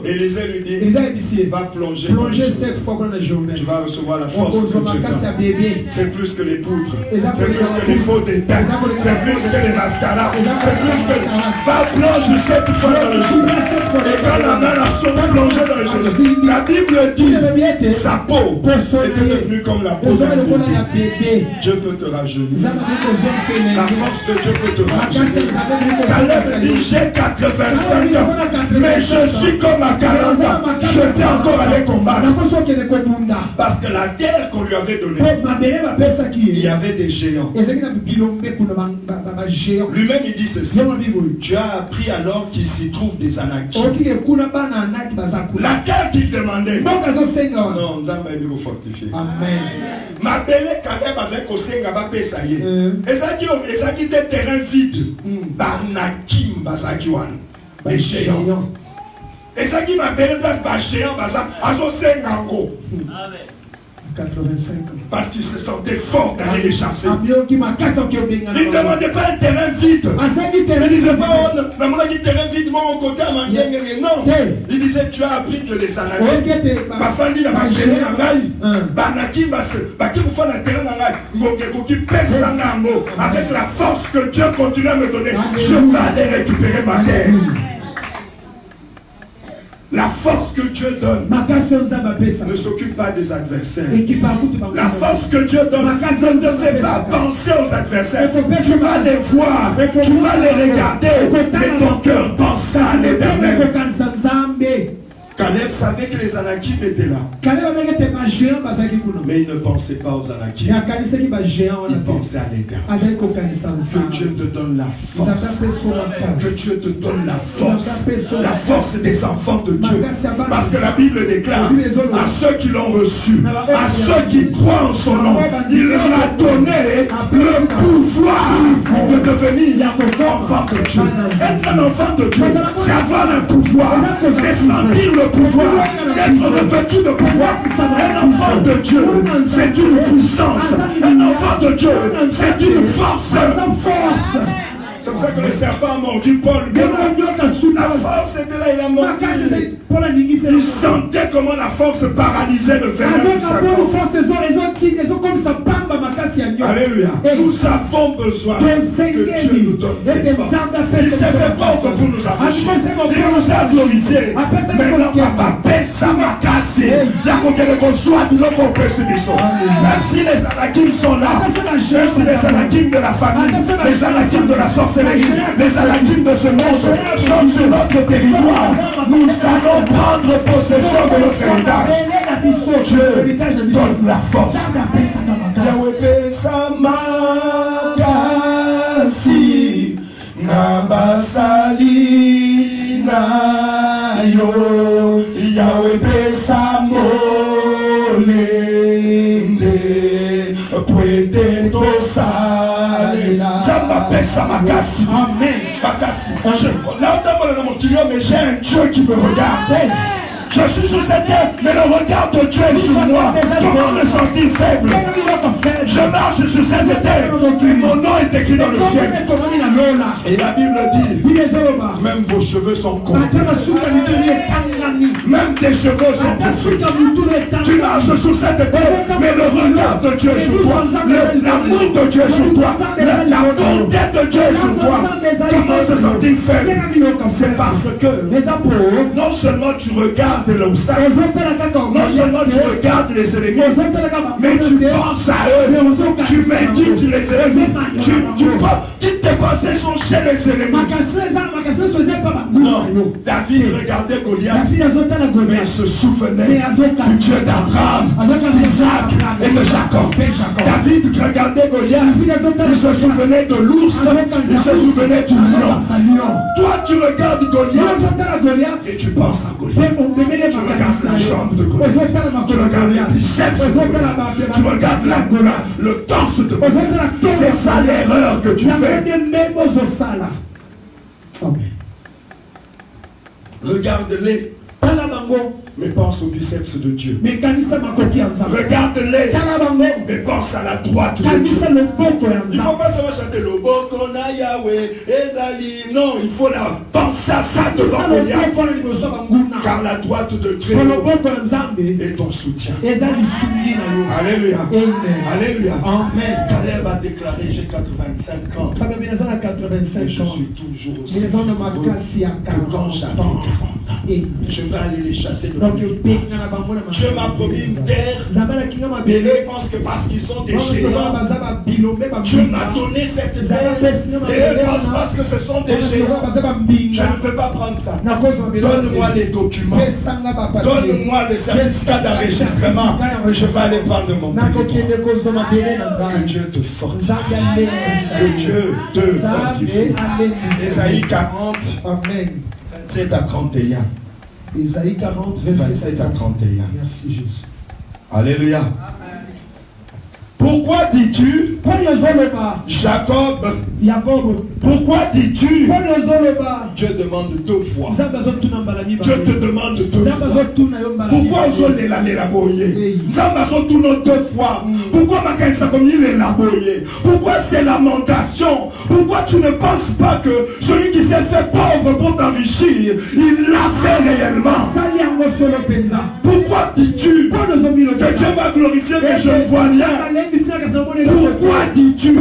Élisée lui dit, va plonger 7 fois dans la journée. Tu vas recevoir la force que Dieu. C'est plus que les poudres. C'est plus que les faux détails. C'est plus que les mascaras. C'est plus que... Va plonger 7 fois dans le jour. Et quand Naaman a sauté plongé dans le la Bible dit sa peau était devenue comme la peau d'un bébé. Dieu peut te rajeunir. La force de Dieu peut te rajeunir. Caleb dit j'ai 85 ans, mais je suis comme à 40 ans. je peux encore aller combattre. Parce que la terre qu'on lui avait donnée, il y avait des géants. Lui-même il dit ceci. Dieu a appris alors qu'il s'y trouve des Anakim. La terre qu'il demandait. Non, nous avons fortifié. Amen. Ma belle Caleb a fait Kosenga va pesa ye. Et ça qui était terrain vide. Barnakim bazaki wan. Les géants. Et ça qui m'a belle place par géant baza azo sengango. Amen. 85 ans. Parce qu'il se sentait fort d'aller les chasser. Il ne demandait pas un terrain vide. Il ne disait pas, on terrain vide, moi, on côté à Mangueng. Non. Il disait, tu as appris que les Anakim, ma famille n'a pas gagné la maille. Banakim, qui vous font un terrain dans la qui pèse sa namo. Avec la force que Dieu continue à me donner, je vais aller récupérer ma terre. La force que Dieu donne ne s'occupe pas des adversaires. La force que Dieu donne ne te fait pas penser aux adversaires. Tu vas les voir, tu vas les regarder, mais ton cœur pense à l'Éternel. Caleb savait que les Anakim étaient là. Mais il ne pensait pas aux Anakim. Il pensait à l'Éternel. Que Dieu te donne la force. Que Dieu te donne la force. La force des enfants de Dieu. Parce que la Bible déclare à ceux qui l'ont reçu, à ceux qui croient en son nom, il leur a donné le pouvoir de devenir enfant de Dieu. Être un enfant de Dieu, c'est avoir un pouvoir. C'est sentir le pouvoir, c'est être revêtu de pouvoir. Un enfant de Dieu, c'est une puissance. Un enfant de Dieu, c'est une force. C'est comme ça que le serpent a mordu Paul. La force était là, il a mordu. Il sentait comment la force paralysait le venin de sa corps. Alléluia. Nous avons besoin que Dieu nous donne cette force. Il s'est fait pauvre pour nous approcher. Il nous a glorifiés. Maintenant, papa, paix, ça m'a cassé. Il y a qu'on soit de l'autre même si les Anakim sont là, même si les Anakim de la famille, les Anakim de la sorcellerie, les Anakim de ce monde sont sur notre territoire, nous allons prendre possession de notre héritage. Dieu donne la force. Yahweh Samakasi Nabasali Nayo Yahweh Samolende Puete Tosale Zamba Pesa Makasi. Amen. Makasi. Là mais j'ai un Dieu qui me regarde. Je suis sur cette terre, mais le regard de Dieu est sur moi. Comment me sentir faible? Je marche sur cette terre, et mon nom est écrit dans le ciel. Et la Bible dit, même vos cheveux sont comptés. Même tes cheveux sont comptés. Tu marches sur cette terre, mais le regard de Dieu est sur toi. L'amour de Dieu est sur toi. La bonté de Dieu est sur toi. Comment se sentir faible? C'est parce que non seulement tu regardes l'obstacle, non seulement tu regardes les ennemis, mais tu penses à eux, tu médites les ennemis, toutes tes pensées sont chez les ennemis. Non, David regardait Goliath, mais il se souvenait du Dieu d'Abraham, d'Isaac et de Jacob. David regardait Goliath, il se souvenait de l'ours, il se souvenait du lion. Toi tu regardes Goliath et tu penses à Goliath. Tu regardes la jambe de Goliath, tu regardes les biceps de Goliath, tu regardes le torse de Goliath. C'est ça l'erreur que tu fais. Regarde-les, mais pense au biceps de Dieu. Regarde-les, mais pense à la droite de Dieu. Il ne faut pas seulement chanter le Boko na Yahweh, Ezali. Non, il faut penser à ça devant Goliath. Car la droite de Dieu est ton soutien. Alléluia. Alléluia. Caleb a déclaré, j'ai 85 ans. Et je suis toujours aussi que quand j'avais 40 ans. Je vais aller les chasser de Dieu m'a promis une terre. Et eux pensent que parce qu'ils sont des géants, Dieu m'a donné cette terre. Et eux pensent parce que ce sont des géants. Je ne peux pas prendre ça. Donne-moi les documents. documents. Donne-moi le certificat d'enregistrement. Je vais aller prendre mon téléphone. Que Dieu te fortifie. Que Dieu te fortifie. Ésaïe 40, Amen. 27 à 31. Ésaïe 40, 27 à 31. Merci Jésus. Alléluia. Pourquoi dis-tu, Jacob, pourquoi dis-tu, Dieu demande deux fois. Dieu te demande deux fois. Pourquoi je l'élaborer? Deux fois. Pourquoi ma canne comme il élaboré? Pourquoi ces lamentations? Pourquoi tu ne penses pas que celui qui s'est fait pauvre pour t'enrichir, il l'a fait réellement? Pourquoi dis-tu que Dieu m'a glorifié mais je ne vois rien? Pourquoi dis-tu?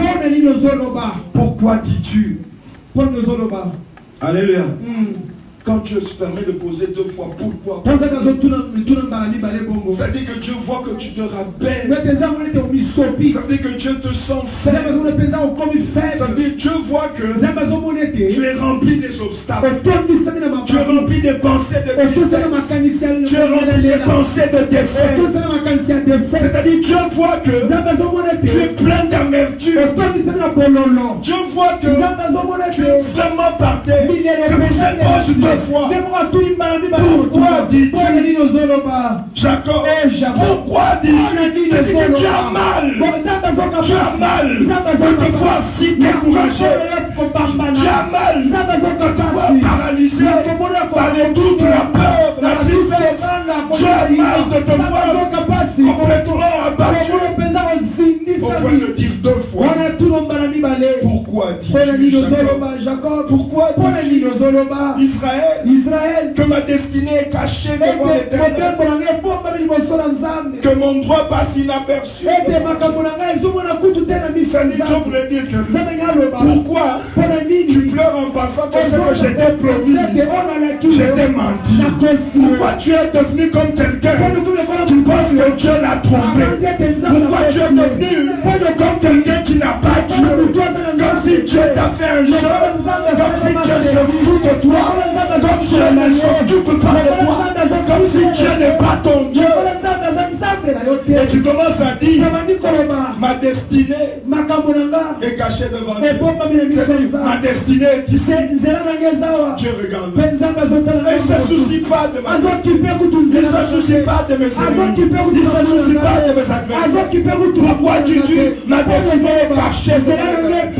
Pourquoi dis-tu? Alléluia. Quand Dieu se permet de poser deux fois pourquoi, ça veut dire que Dieu voit que tu te rabaisses. Ça veut dire que Dieu te sent faible. Ça veut dire que Dieu voit que tu es rempli des obstacles. Tu es rempli des pensées de tristesse. Tu es rempli des pensées de défaite. C'est-à-dire que Dieu voit que tu es plein d'amertume. Dieu voit que tu es vraiment par terre. C'est pour cette fois fois. Pourquoi dis-tu, Jacob, pourquoi dis-tu que tu as mal? Tu as mal de te voir si découragé. Tu as mal de te voir paralysé par les doutes, la peur, la tristesse. Tu as mal de te voir complètement abattu. Pourquoi le dire deux fois? Pourquoi dis-tu, Jacob? Pourquoi dis-tu, Israël, que ma destinée est cachée devant l'Éternel, que mon droit passe inaperçu? Ça dit, je voulais dire que pourquoi tu pleures en pensant que ce que j'étais promis, j'étais menti? Pourquoi tu es devenu comme quelqu'un? Tu penses que Dieu l'a trompé? Pourquoi tu es devenu comme quelqu'un qui n'a pas Dieu? Comme si Dieu t'a fait un jeu, comme si Dieu se fout de toi, comme si Dieu ne s'occupe pas de toi, comme si Dieu n'est pas ton Dieu. Et tu commences à dire, ma destinée est cachée devant Dieu. C'est-à-dire, ma destinée est ici. Dieu regarde. Il ne se soucie pas de ma destinée. Il ne se soucie pas de mes ennemis. Il ne se soucie pas de mes adversaires. Pourquoi dis-tu, ma destinée est cachée?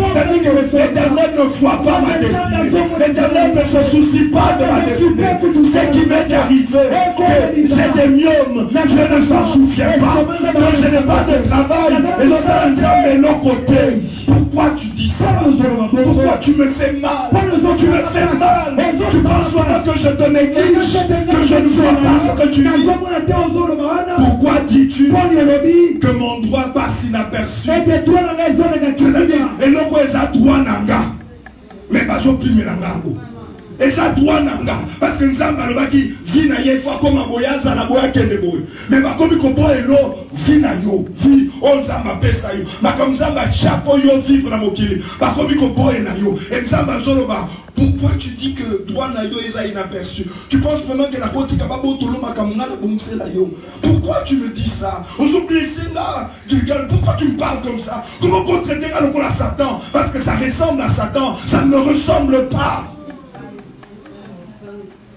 C'est-à-dire que l'Éternel ne voit pas ma destinée. L'Éternel ne se soucie pas de ma destinée. Ce qui m'est arrivé, que j'ai des myomes, Dieu ne s'en souvient pas. Que je n'ai pas de travail, et je fais un examen de l'autre côté. Pourquoi tu dis ça? Pourquoi tu me fais mal? Tu me fais mal. Tu penses vraiment que je te néglige, que je ne vois pas ce que tu dis? Pourquoi dis-tu que mon droit passe inaperçu? C'est-à-dire, et le quoi est à droit nanga, mais pas au plus nanga. Et ça doit nanga parce que nous avons dit vie na ye fois comme aboya za na boya kende boy mais ba comme ko boy lo vie na yo vie on za ma pesa yo ma comme ça ba chapeau yo vivre na mokili ba comme ko boy na yo et ça ba zolo ba. Pourquoi tu dis que droit na yo est inaperçu? Tu penses vraiment que la côte kababo tolo ma kamuna la bomse la yo? Pourquoi tu me dis ça? On s'oublie là, pourquoi tu me parles comme ça? Comment on traiter à Satan? Parce que ça ressemble à Satan, ça ne me ressemble pas.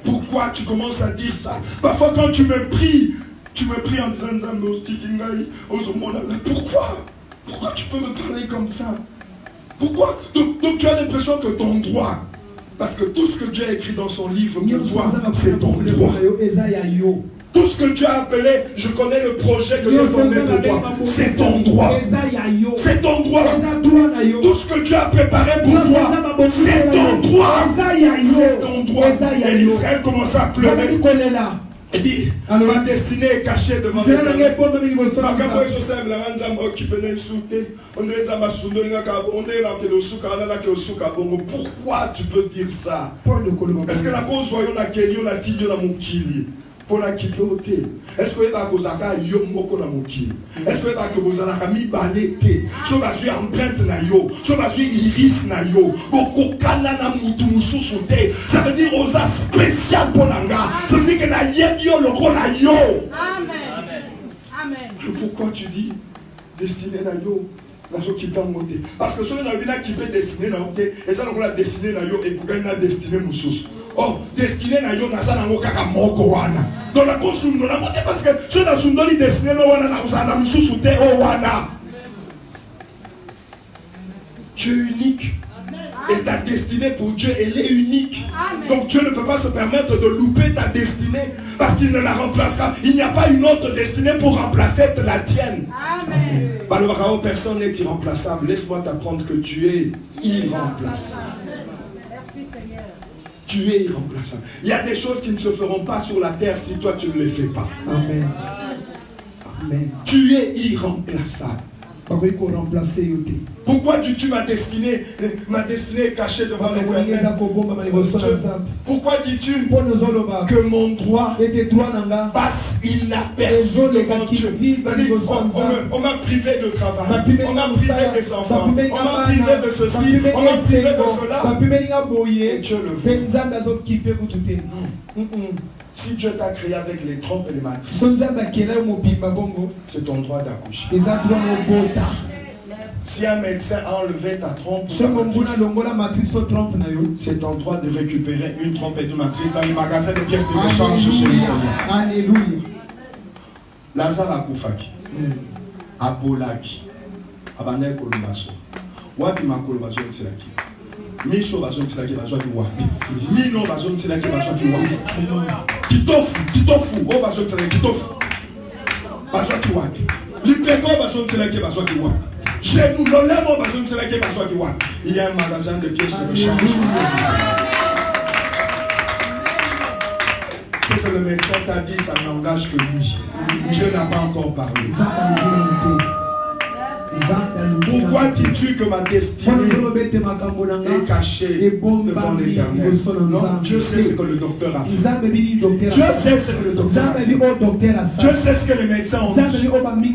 Pourquoi tu commences à dire ça? Parfois quand tu me pries en disant pourquoi? Pourquoi tu peux me parler comme ça? Pourquoi? Donc tu as l'impression que ton droit, parce que tout ce que Dieu a écrit dans son livre pour toi, c'est ton droit. Tout ce que Dieu a appelé, je connais le projet que j'ai formé pour toi. C'est ton droit. C'est ton droit. Tout ce que Dieu a préparé pour toi, c'est ton droit. C'est ton droit. Et l'Israël commence à pleurer. Et dit, ma destinée est cachée devant l'Éternel. Pourquoi tu peux dire ça? Est-ce que la cause voyons la Kéli, la Tidio, la Moukili? pour la quitter. Est-ce que vous avez yomoko na mokili? Est-ce que vous avez mis balete? Je vais empreinte na yo, je vais iris na yo. Bokokana na mutu mususu te. Ça veut dire aux spécial pour nanga. Ça veut dire que na yebio le rôle na yo. Amen. Amen. Pourquoi tu dis destiné na yo? Parce que ceux qui peut destiner na yo, et ça on a destiné na yo et pour gagner destiné mususu. Oh, destiné na yo na ça na kaka moko wana. Donc la kosum na côté parce que ceux na sundoli destiné na wana na ça na mususu te o wana. Tu es unique. Et ta destinée pour Dieu, elle est unique. Amen. Donc Dieu ne peut pas se permettre de louper ta destinée parce qu'il ne la remplacera. Il n'y a pas une autre destinée pour remplacer la tienne. Amen. Malheureusement, personne n'est irremplaçable. Laisse-moi t'apprendre que tu es irremplaçable. Merci Seigneur. Tu es irremplaçable. Il y a des choses qui ne se feront pas sur la terre si toi tu ne les fais pas. Amen. Amen. Tu es irremplaçable. Pourquoi dis-tu ma destinée est cachée devant l'Éternel? Pourquoi dis-tu que mon droit passe inaperçu devant Dieu? On m'a privé de travail, on m'a privé des enfants, on m'a privé de ceci, on m'a privé de cela. Et Dieu le veut. Si Dieu t'a créé avec les trompes et les matrices, c'est ton droit d'accoucher. Si un médecin a enlevé ta trompe, c'est ton droit de récupérer une trompe et une matrice dans les magasins de pièces de rechange chez le Seigneur. Alléluia. Lazare a Koufaki, a Bolaki, a Banel Kolumaso. Wapi Makolumaso Tsilaki. Miso bazon Tsilaki bazon ki wapi. Mino bazon Tsilaki bazon ki wapi. Kitofu, o bazon Tsilaki kitofu. Bazon ki wapi. Lipeko bazon Tsilaki bazon ki wapi. Chez nous, l'olemo bazon Tsilaki bazon ki wapi. Il y a un magasin de pièces de rechange. Ce que le médecin t'a dit, ça n'engage que lui. Dieu n'a pas encore parlé. Pourquoi dis-tu que ma destinée est cachée devant l'Éternel? Non, Dieu sait ce que le docteur a fait. Dieu sait ce que le docteur a fait. Dieu sait ce que les médecins ont dit.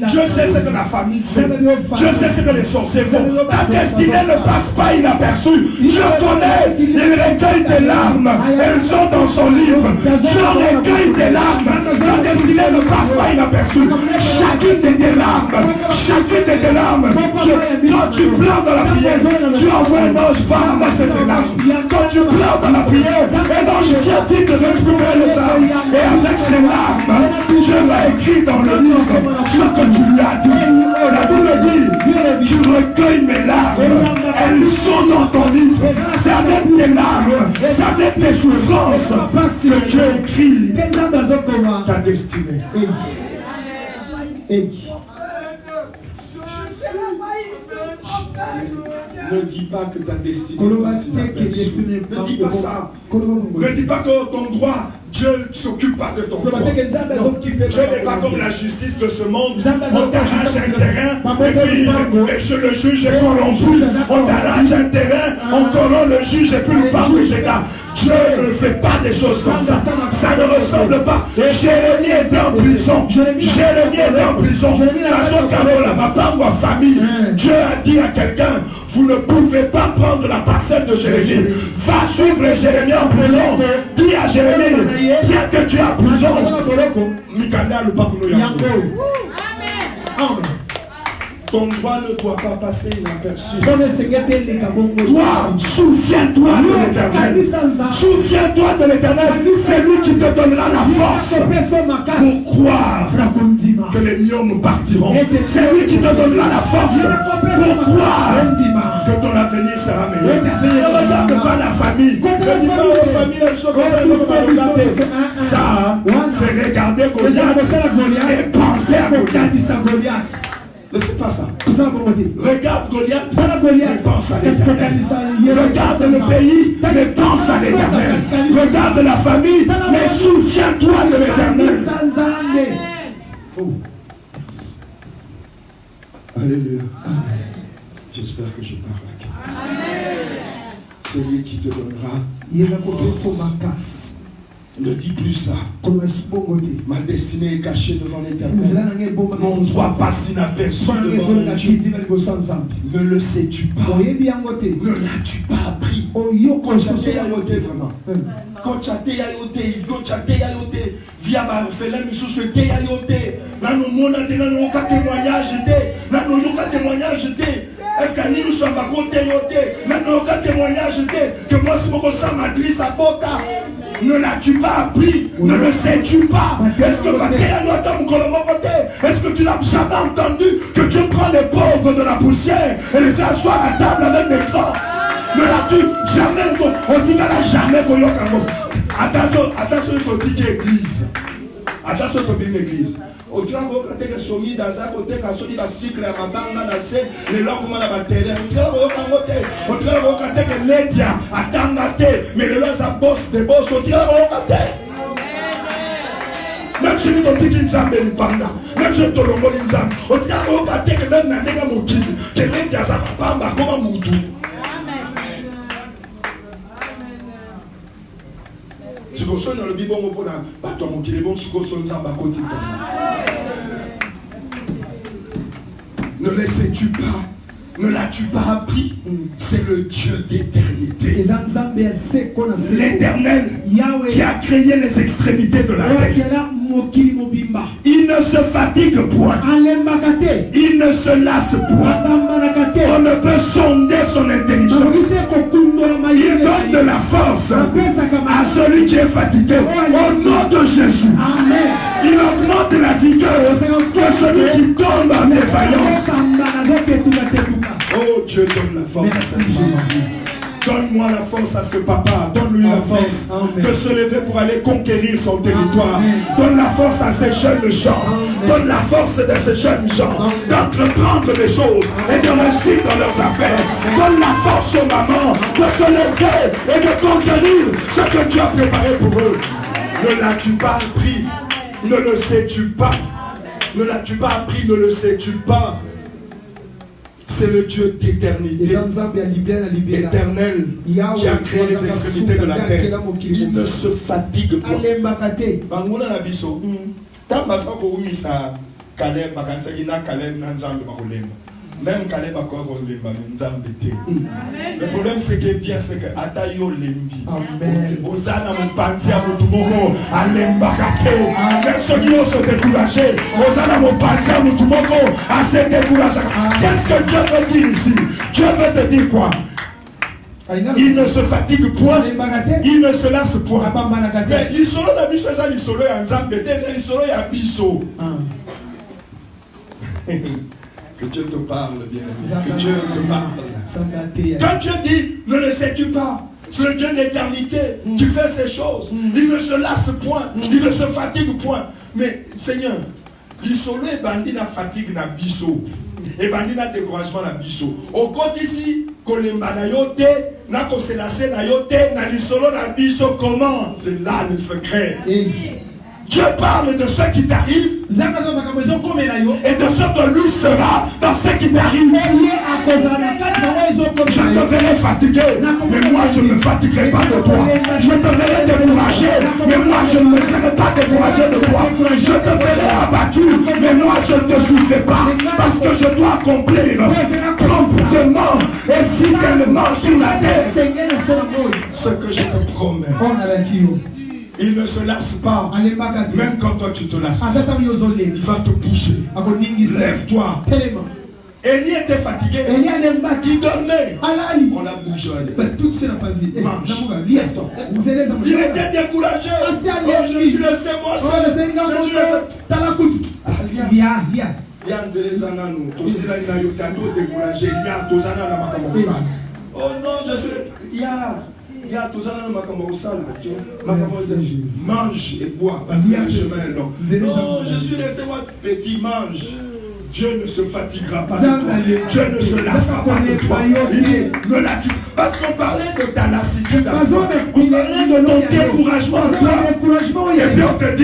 Dieu sait ce que la famille fait. Dieu sait ce que les sorciers font. Ta destinée ne passe pas inaperçue. Dieu connaît. Il recueille tes larmes. Elles sont dans son livre. Dieu recueille tes larmes. Ta destinée ne passe pas inaperçue. Chacune de tes larmes. Chacune de tes larmes. Quand tu pleures dans la prière, tu envoies un ange va ramasser ses larmes. Quand tu pleures dans la prière, un ange vient de récupérer les larmes. Et avec ses larmes, Dieu va écrire dans le livre ce que tu lui as dit. La Bible dit, tu recueilles mes larmes. Elles sont dans ton livre. C'est avec tes larmes, c'est avec tes souffrances que Dieu écrit ta destinée. Ne dis pas que ta destinée passe inaperçue. Ne dis pas ça. Ne dis pas que ton droit, Dieu ne s'occupe pas de ton droit. Non. Dieu n'est pas comme la justice de ce monde. On t'arrache un terrain et puis le juge est corrompu. On t'arrache un terrain, on corrompt le juge et puis le parle de là. Dieu ne fait pas des choses comme ça. Ça ne ressemble pas. Jérémie était en prison. Jérémie était en prison. Ma famille. Dieu a dit à quelqu'un, vous ne pouvez pas prendre la parcelle de Jérémie. Va suivre Jérémie en prison. Dis à Jérémie, bien que tu es en prison, Mikanda le pape nous. Amen. Ton droit ne doit pas passer inaperçu. Toi, souviens-toi de l'Éternel. Souviens-toi de l'Éternel. C'est lui qui te donnera la force pour croire que les myomes partiront. C'est lui qui te donnera la force pour croire que ton avenir sera meilleur. Ne regarde pas la famille. Ne dis pas aux familles, elles sont comme ça, elles ne vont pas regarder. Ça, c'est regarder Goliath et penser à Goliath. Ne fais pas ça. Regarde Goliath, mais pense à l'Éternel. Regarde le pays, mais pense à l'Éternel. Regarde la famille, mais souviens-toi de l'Éternel. Alléluia. J'espère que je parle à quelqu'un. C'est lui qui te donnera Ne dis plus ça. Ma destinée est cachée devant l'Éternel. Mon droit passe inaperçu devant mon Dieu. Ne le sais-tu pas? Ne l'as-tu pas appris? Vraiment. Quand tu as via ma orphelin, nous sommes témoignage. Est-ce que nous sommes pas témoignage que moi, si mon sang matrice à Bota, ne l'as-tu pas appris? Ne le sais-tu pas? Est-ce que tu n'as jamais entendu que Dieu prend les pauvres de la poussière et les fait asseoir à table avec des grands? Ne l'as-tu jamais? On dit qu'elle n'a jamais voulu. Attention, on dit l'église. Attention, on dit l'église. On dit que tu as soumis dans un côté, quand tu as cycle à ma bande, les lois comme la bataille. On dit que l'Édia a tangaté, mais les lois à boss des boss. On dit que même si nous dit qu'il Nzambe est pendant, même si nous dit Nzambe, on dit que même Nanega Mokili, que l'Édia a pamba comme un moutou. Si vous êtes dans le Bible, vous pouvez battre mon qui est bon, si vous êtes dans le côté. Ne le sais-tu pas? Ne l'as-tu pas appris? C'est le Dieu d'éternité. L'Éternel qui a créé les extrémités de la terre. Il ne se fatigue point. Il ne se lasse point. On ne peut sonder son intelligence. Il donne de la force à celui qui est fatigué. Au nom de Jésus. Il augmente la vigueur que celui qui tombe en défaillance. Oh Dieu, donne la force à cette Jésus. Donne-moi la force à ce papa. Donne-lui la force de se lever pour aller conquérir son territoire. Donne la force à ces jeunes gens. Donne la force de ces jeunes gens d'entreprendre des choses et de réussir dans leurs affaires. Donne la force aux mamans de se lever et de conquérir ce que Dieu a préparé pour eux. Ne l'as-tu pas appris? Ne le sais-tu pas? Ne l'as-tu pas appris? Ne le sais-tu pas? C'est le Dieu d'éternité, éternel, qui a créé les extrémités de la terre. Il ne se fatigue pas. Même Caleb a quoi le problème c'est que bien c'est que Atayo Lembi. Osana mon pantia Mutumoko, Alembakate. Même ceux qui ont se découragé, Osana mon pantia Mutumoko, à se décourager. Qu'est-ce que Dieu veut dire ici? Dieu veut te dire quoi? Il ne se fatigue point, il ne se lasse point. Mais l'isolo n'a biso, ça l'isolo est en Zambé, l'isolo est à biso. Que Dieu te parle, bien-aimé. Que Dieu te parle. Quand Dieu dit, ne le sais-tu pas? C'est le Dieu d'éternité qui fait ces choses. Il ne se lasse point. Il ne se fatigue point. Mais Seigneur, l'isolo et bandit na fatigue na biso. Et bandit na découragement na biso. Au côté ici, kolemba na yote, na koselase na yote, na l'isolo na biso. Comment? C'est là le secret. Dieu parle de ce qui t'arrive et de ce que lui sera dans ce qui t'arrive. Je te verrai fatigué, mais moi je ne me fatiguerai pas de toi. Je te verrai découragé, mais moi je ne me serai pas découragé de toi. Je te verrai abattu, mais moi je ne te soufflerai pas. Parce que je dois accomplir promptement et fidèlement sur la terre ce que je te promets. Il ne se lasse pas. Même quand toi tu te lasses, il va te pousser. Lève-toi. Élie était fatigué. Il dormait. On l'a bougé. Mange. Il était découragé. Oh, je suis laissé moi seul. Oh non, je suis mange et bois parce que le chemin est long. Non, je suis resté moi petit, mange. Dieu ne se fatiguera pas de toi. Dieu ne se lassera pas de toi. Ne l'as-tu parce qu'on parlait de ta lassitude, on parlait de ton découragement à toi. Et puis on te dit